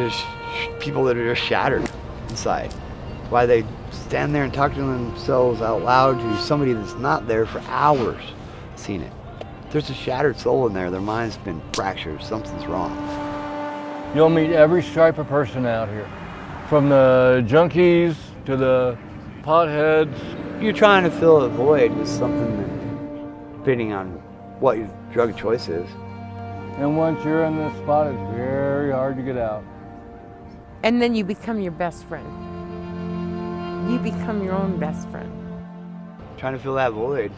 just people that are just shattered inside. Why they stand there and talk to themselves out loud to somebody that's not there for hours, seen it. There's a shattered soul in there. Their mind's been fractured. Something's wrong. You'll meet every stripe of person out here, from the junkies to the potheads. You're trying to fill a void with something that, depending on what your drug of choice is. And once you're in this spot, it's very hard to get out. And then you become your best friend. You become your own best friend. Trying to fill that void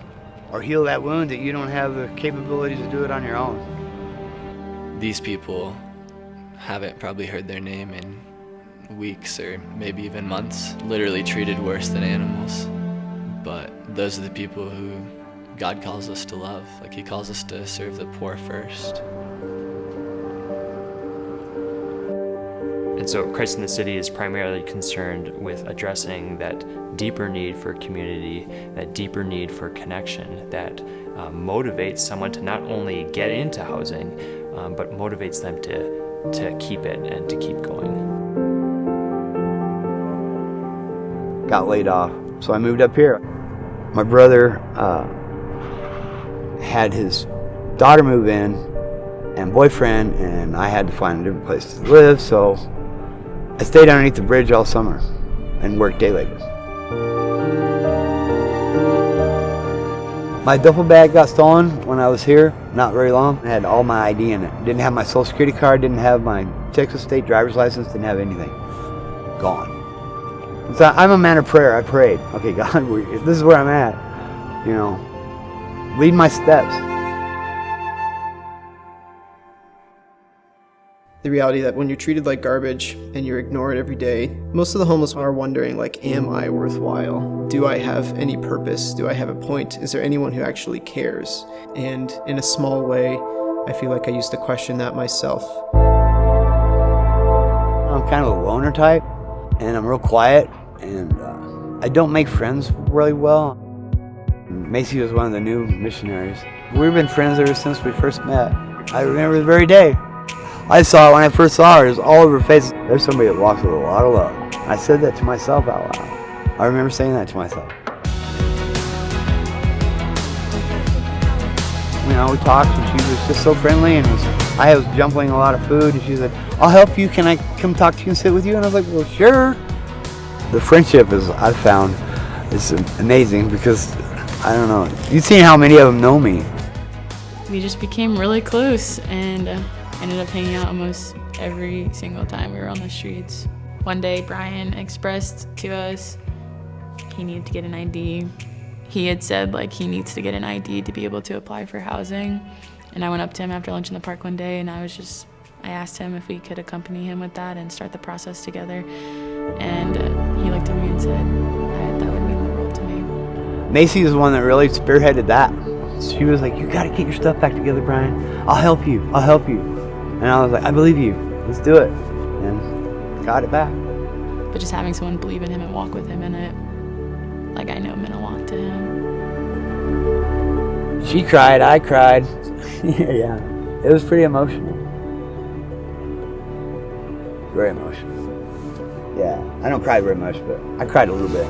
or heal that wound that you don't have the capabilities to do it on your own. These people haven't probably heard their name in weeks or maybe even months, literally treated worse than animals. But those are the people who God calls us to love. Like, he calls us to serve the poor first. And so Christ in the City is primarily concerned with addressing that deeper need for community, that deeper need for connection that motivates someone to not only get into housing, but motivates them to keep it and to keep going. Got laid off, so I moved up here. My brother had his daughter move in and boyfriend, and I had to find a different place to live, so I stayed underneath the bridge all summer and worked day labor. My duffel bag got stolen when I was here, not very long. I had all my ID in it. Didn't have my social security card, didn't have my Texas state driver's license, didn't have anything. Gone. So I'm a man of prayer. I prayed, okay, God, this is where I'm at, you know, lead my steps. The reality that when you're treated like garbage and you're ignored every day, most of the homeless are wondering, like, am I worthwhile? Do I have any purpose? Do I have a point? Is there anyone who actually cares? And in a small way, I feel like I used to question that myself. I'm kind of a loner type, and I'm real quiet, and I don't make friends really well. Macy was one of the new missionaries. We've been friends ever since we first met. I remember the very day. I saw it when I first saw her. It was all over her face. There's somebody that walks with a lot of love. I said that to myself out loud. I remember saying that to myself. You know, we talked, and she was just so friendly, and I was jumping a lot of food, and she said, I'll help you. Can I come talk to you and sit with you? And I was like, well, sure. The friendship I've found is amazing because, I don't know, you've seen how many of them know me. We just became really close and ended up hanging out almost every single time we were on the streets. One day, Brian expressed to us he needed to get an ID. He had said, like, he needs to get an ID to be able to apply for housing. And I went up to him after lunch in the park one day, and I asked him if we could accompany him with that and start the process together. And he looked at me and said, that would mean the world to me. Macy is the one that really spearheaded that. She was like, you gotta get your stuff back together, Brian. I'll help you. And I was like, I believe you. Let's do it. And got it back. But just having someone believe in him and walk with him in it, like, I know meant a lot to him. She cried, I cried. Yeah, it was pretty emotional. Very emotional. Yeah, I don't cry very much, but I cried a little bit.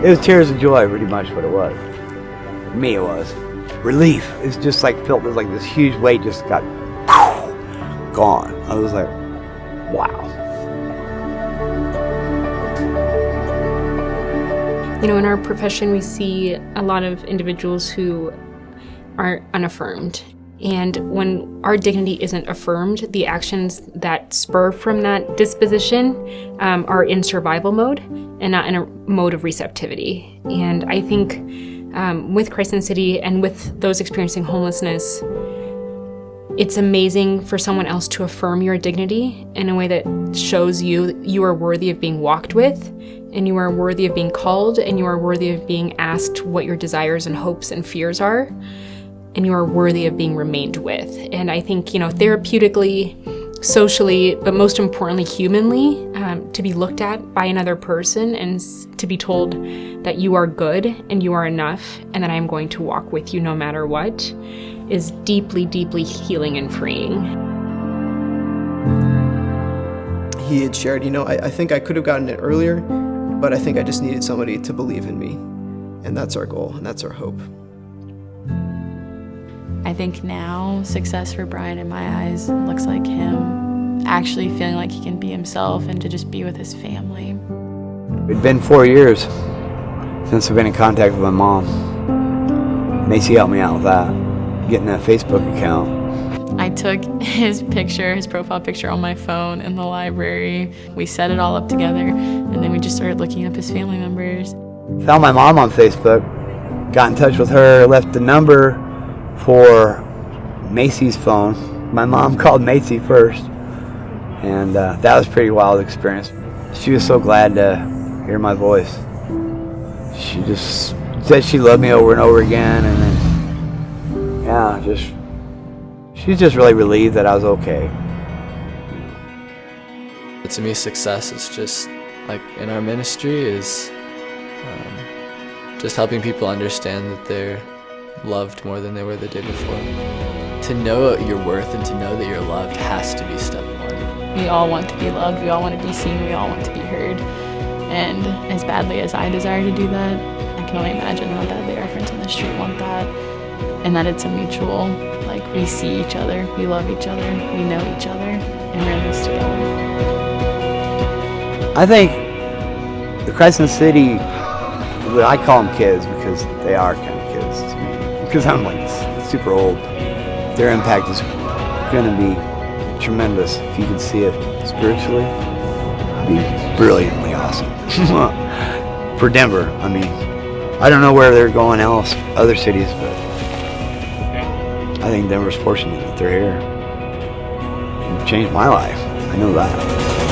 It was tears of joy, pretty much what it was. For me, it was. Relief. It's just like, felt like this huge weight just got gone. I was like, wow. You know, in our profession, we see a lot of individuals who are unaffirmed. And when our dignity isn't affirmed, the actions that spur from that disposition are in survival mode and not in a mode of receptivity. And I think with Christ in the City and with those experiencing homelessness, it's amazing for someone else to affirm your dignity in a way that shows you are worthy of being walked with, and you are worthy of being called, and you are worthy of being asked what your desires and hopes and fears are, and you are worthy of being remained with. And I think, you know, therapeutically, socially, but most importantly, humanly, to be looked at by another person and to be told that you are good and you are enough and that I am going to walk with you no matter what is deeply, deeply healing and freeing. he had shared, I think I could have gotten it earlier, but I think I just needed somebody to believe in me. And that's our goal, and that's our hope. I think now success for Brian in my eyes looks like him actually feeling like he can be himself and to just be with his family. It'd been 4 years since I've been in contact with my mom. Macy helped me out with that, getting a Facebook account. I took his profile picture on my phone in the library. We set it all up together, and then we just started looking up his family members. Found my mom on Facebook, got in touch with her, left the number for Macy's phone. My mom called Macy first, and that was a pretty wild experience. She was so glad to hear my voice. She just said she loved me over and over again, and then, she's just really relieved that I was okay. To me, success is just, like in our ministry, is just helping people understand that they're loved more than they were the day before. To know your worth and to know that you're loved has to be step one. We all want to be loved, we all want to be seen, we all want to be heard. And as badly as I desire to do that, I can only imagine how badly our friends on the street want that. And that it's a mutual, like, we see each other, we love each other, we know each other, and we're in this together. I think the Christ in the City, I call them kids because they are kind of kids to me. Because I'm like super old. Their impact is going to be tremendous if you can see it spiritually. It'd be brilliantly awesome. For Denver, I mean, I don't know where they're going else, other cities, but I think Denver's fortunate that they're here. It changed my life. I know that.